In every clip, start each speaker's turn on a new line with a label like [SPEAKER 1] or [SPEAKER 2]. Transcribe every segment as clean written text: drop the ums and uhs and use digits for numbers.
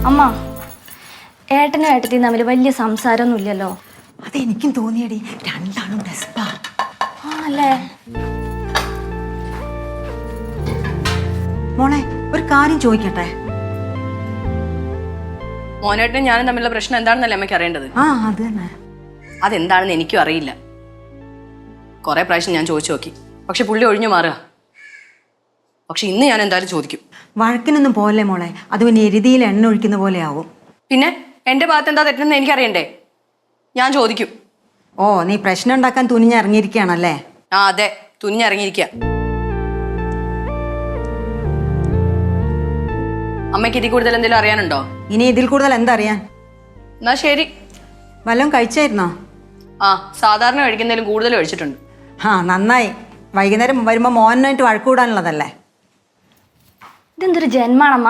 [SPEAKER 1] അമ്മ, ഏട്ടനും ഏട്ടത്തിയും തമ്മിൽ വലിയ സംസാരമൊന്നുമില്ലല്ലോ.
[SPEAKER 2] അതെനിക്കും തോന്നിയടി, രണ്ടാളും ഡെസ്പാ.
[SPEAKER 1] അല്ലേ?
[SPEAKER 2] മോളെ, ഒരു കാര്യം ചോദിക്കട്ടെ?
[SPEAKER 3] മോനേട്ടനും ഞാനും തമ്മിലുള്ള പ്രശ്നം എന്താണെന്നല്ലേ അമ്മയ്ക്ക് അറിയേണ്ടത്?
[SPEAKER 2] അത് തന്നെ.
[SPEAKER 3] അതെന്താണെന്ന് എനിക്കും അറിയില്ല. കുറെ പ്രാവശ്യം ഞാൻ ചോദിച്ചു നോക്കി, പക്ഷെ പുള്ളി ഒഴിഞ്ഞു മാറുക. പക്ഷെ ഇന്ന് ഞാൻ എന്തായാലും ചോദിക്കും.
[SPEAKER 2] വഴക്കിനൊന്നും പോലെ മോളെ, അത് പിന്നെ എരുതിയിൽ എണ്ണ ഒഴിക്കുന്ന പോലെ ആവും.
[SPEAKER 3] പിന്നെ എന്റെ ഭാഗത്ത് എന്താ തെറ്റെന്ന് എനിക്കറിയണ്ടേ? ഞാൻ ചോദിക്കും.
[SPEAKER 2] ഓ, നീ പ്രശ്നം ഉണ്ടാക്കാൻ തുനിഞ്ഞിറങ്ങിയിരിക്കുകയാണല്ലേ?
[SPEAKER 3] അതെ, തുനിഞ്ഞിറങ്ങിയിരിക്കുക. അമ്മയ്ക്ക് ഇതിൽ കൂടുതൽ എന്തെങ്കിലും അറിയാനുണ്ടോ?
[SPEAKER 2] ഇനി ഇതിൽ കൂടുതൽ എന്തറിയാൻ?
[SPEAKER 3] എന്നാ ശരി.
[SPEAKER 2] വല്ലതും കഴിച്ചായിരുന്നോ?
[SPEAKER 3] സാധാരണ കഴിക്കുന്നതിലും കൂടുതൽ കഴിച്ചിട്ടുണ്ട്.
[SPEAKER 2] നന്നായി. വൈകുന്നേരം വരുമ്പോ മോനായിട്ട് വഴക്കൂടാനുള്ളതല്ലേ?
[SPEAKER 1] ഇതെന്തൊരു ജന്മാണമ്മ?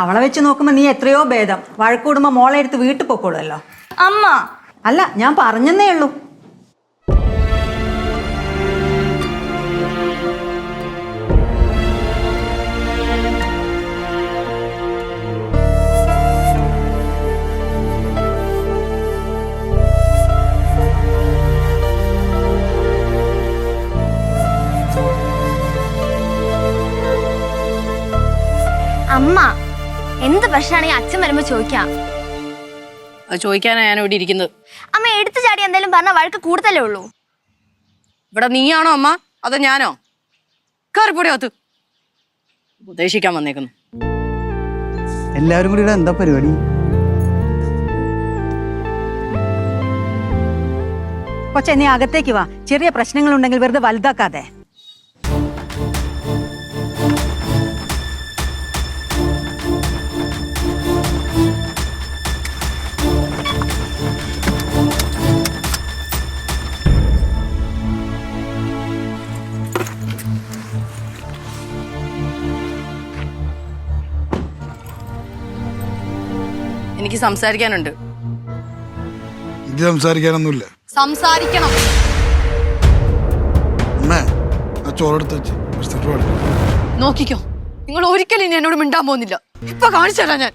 [SPEAKER 2] അവളെ വെച്ച് നോക്കുമ്പോ നീ എത്രയോ ഭേദം. വഴക്കൂടുമ്പോ മോളെ എടുത്ത് വീട്ടിൽ പൊക്കോളൂല്ലോ.
[SPEAKER 1] അമ്മ
[SPEAKER 2] അല്ല, ഞാൻ പറഞ്ഞെന്നേ ഉള്ളൂ.
[SPEAKER 1] അമ്മ, എന്ത് പ്രശ്നമാണെങ്കിൽ അച്ഛൻ വരുമ്പോ ചോദിക്കാം.
[SPEAKER 3] അത് ചോദിക്കാനാ ഞാൻ ഇവിടെ ഇരിക്കുന്നത്.
[SPEAKER 1] അമ്മ എടുത്തു ചാടി എന്തെങ്കിലും പറഞ്ഞാൽ വഴക്ക് കൂടുതലേ ഉള്ളൂ.
[SPEAKER 3] ഇവിടെ നീയാണോ അമ്മ, അതോ ഞാനോ? കയറിപ്പൊടിയകത്ത്. ഉപദേശിക്കാൻ വന്നേക്കുന്നു.
[SPEAKER 4] എല്ലാവരും കൂടി ഇവിടെ എന്താ പരിപാടി?
[SPEAKER 2] കൊച്ചെ, നീ അകത്തേക്ക് വാ. ചെറിയ പ്രശ്നങ്ങളുണ്ടെങ്കിൽ വെറുതെ വലുതാക്കാതെ.
[SPEAKER 3] എനിക്ക് സംസാരിക്കാനുണ്ട്.
[SPEAKER 5] ഇത് സംസാരിക്കാനൊന്നുമില്ല.
[SPEAKER 3] സംസാരിക്കണം.
[SPEAKER 5] അമ്മേ, ആ ചോറെടുത്ത് വെച്ച്
[SPEAKER 3] നോക്കിക്കോ, നിങ്ങൾ ഒരിക്കലും ഇനി എന്നോട് മിണ്ടാൻ പോകുന്നില്ല. ഇപ്പൊ കാണിച്ചല്ല ഞാൻ.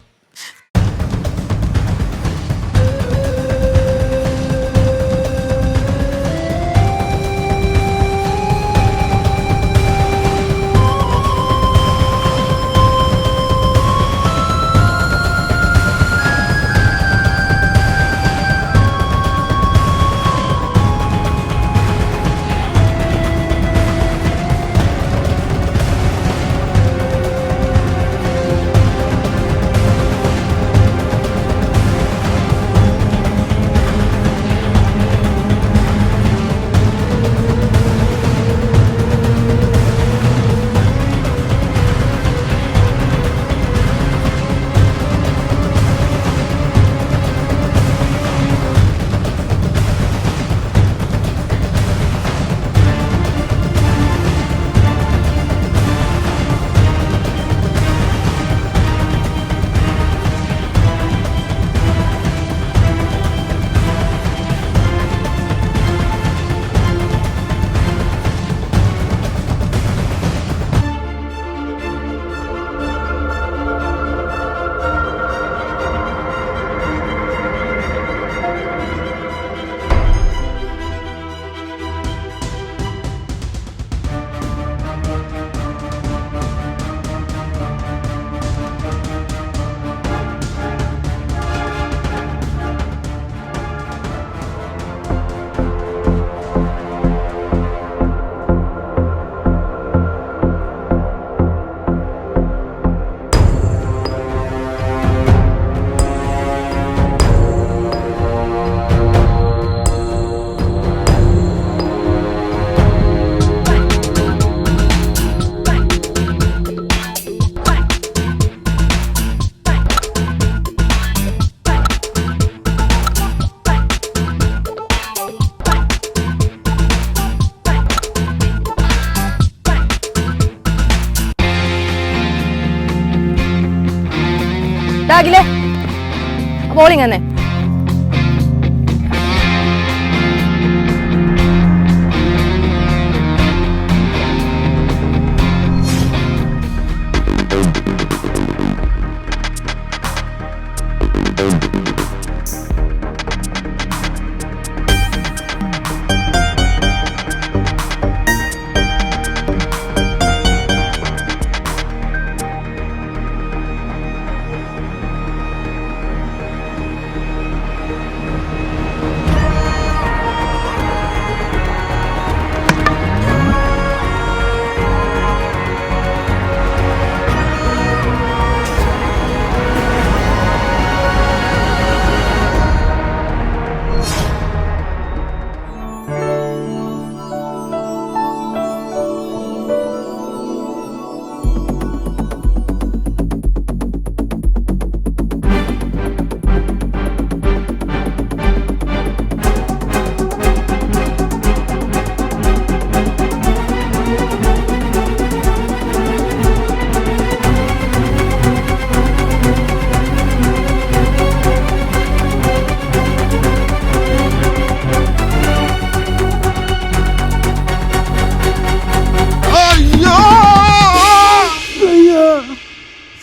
[SPEAKER 3] ബാഗിലെ ബോളിങ് തന്നെ.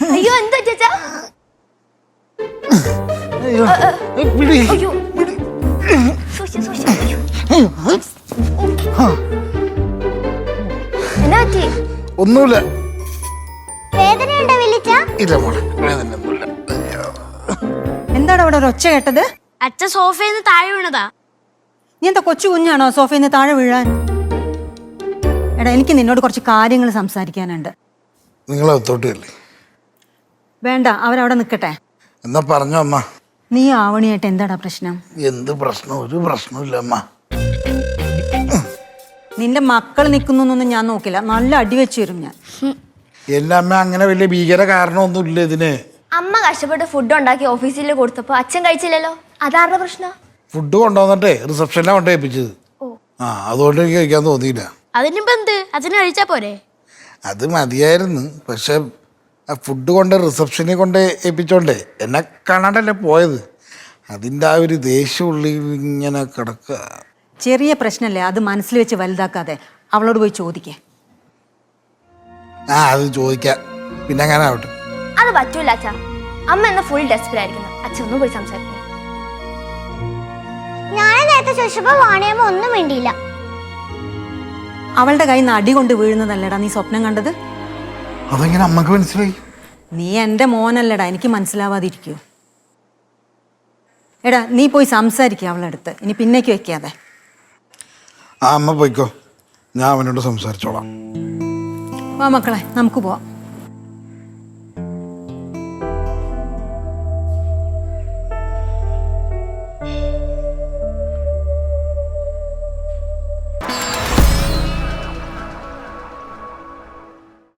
[SPEAKER 1] അയ്യോ എന്താ ചേച്ചാ?
[SPEAKER 5] അയ്യോ പിടി.
[SPEAKER 1] അയ്യോ സൂക്ഷിച്ച്, സൂക്ഷിച്ച്. എന്നാ പറ്റി?
[SPEAKER 5] ഒന്നുമില്ല.
[SPEAKER 1] വേദനയുണ്ടോ വിളിച്ച?
[SPEAKER 5] ഇല്ല മോളെ, വേദനയൊന്നുമില്ല.
[SPEAKER 2] എന്താണ് അവിടെ ഒരു ഒച്ച കേട്ടത്?
[SPEAKER 1] അച്ഛൻ സോഫയിൽ നിന്ന് താഴെ വീണതാ.
[SPEAKER 2] നീ എന്താ കൊച്ചു കുഞ്ഞാണോ സോഫയിൽ നിന്ന് താഴെ വീഴാൻ? എടാ എനിക്ക് നിന്നോട് കുറച്ച് കാര്യങ്ങൾ സംസാരിക്കാനുണ്ട്.
[SPEAKER 5] നിങ്ങൾ അകത്തോട്ടല്ലേ?
[SPEAKER 2] വേണ്ട, അവരവിടെ നിൽക്കട്ടെ.
[SPEAKER 5] എന്നാ പറഞ്ഞോ അമ്മ.
[SPEAKER 2] നീ ആവണിയായിട്ട് എന്താടാ പ്രശ്നം?
[SPEAKER 5] എന്ത് പ്രശ്നം? ഒരു പ്രശ്നമില്ല അമ്മ.
[SPEAKER 2] നിന്റെ മക്കൾ നിൽക്കുന്നൊന്നും ഞാൻ നോക്കില്ല, നല്ല അടി വെച്ച് വരും ഞാൻ.
[SPEAKER 5] എന്റെ അമ്മ അങ്ങനെ വലിയ ഭീകര കാരണമൊന്നുമില്ല ഇതിന്.
[SPEAKER 1] അമ്മ കഷ്ടപ്പെട്ട് ഫുഡ് ഉണ്ടാക്കി ഓഫീസിൽ കൊടുത്തപ്പോ അച്ഛൻ കഴിച്ചില്ലല്ലോ, അതാരുടെ പ്രശ്നം?
[SPEAKER 5] ഫുഡ് കൊണ്ടുവന്നിട്ടേ റിസപ്ഷനിലാണ് കൊണ്ട് ഏൽപ്പിച്ചത്. അതുകൊണ്ട് എനിക്ക് കഴിക്കാൻ തോന്നിയില്ല.
[SPEAKER 1] അതിനിപ്പോ എന്ത്, അച്ഛന് കഴിച്ചാ പോരെ?
[SPEAKER 5] അത് മതിയായിരുന്നു. പക്ഷെ ആ ഫുഡ് കൊണ്ട് റിസപ്ഷനിൽ കൊണ്ട് ഏൽപ്പിച്ചോണ്ടേ എന്നെ കാണാണ്ടല്ലേ പോയത്. അതിൻ്റെ ആ ഒരു ദേഷ്യം ഉള്ളിൽ ഇങ്ങനെ കിടക്കുക.
[SPEAKER 2] ചെറിയ പ്രശ്നമല്ലേ, അത് മനസ്സിൽ വെച്ച് വലുതാക്കാതെ അവളോട് പോയി ചോദിക്കേ.
[SPEAKER 5] അത് ചോദിക്കാം, പിന്നെ അങ്ങനെ ആവട്ടെ.
[SPEAKER 1] അത് പറ്റൂല അച്ഛാ. അമ്മ എന്ന ഫുൾ ഡെസ്പിലായിരിക്കുന്നു. അച്ഛൻ ഒന്നും പോയി സംസാരിക്കുന്നു.
[SPEAKER 6] ഞാൻ നേരത്തെ ചോദിച്ചപ്പോ വാണിയമ്മ ഒന്നും വേണ്ടിയില്ല.
[SPEAKER 2] അവളുടെ കയ്യിൽ നിന്ന് അടി കൊണ്ട് വീഴുന്നതല്ലടാ നീ സ്വപ്നം കണ്ടത്.
[SPEAKER 5] അതെങ്ങനെ അമ്മക്ക് മനസ്സിലായി?
[SPEAKER 2] നീ എൻ്റെ മോനല്ലടാ, എനിക്ക് മനസ്സിലാവാതിരിക്കൂ. എടാ നീ പോയി സംസാരിക്കുക അവളുടെ അടുത്ത്, ഇനി പിന്നേക്ക് വെക്കാതെ.
[SPEAKER 5] അമ്മ പോയിക്കോ, ഞാൻ അവനോട് സംസാരിച്ചോളാം.
[SPEAKER 2] വാ മക്കളെ, നമുക്ക് പോവാം.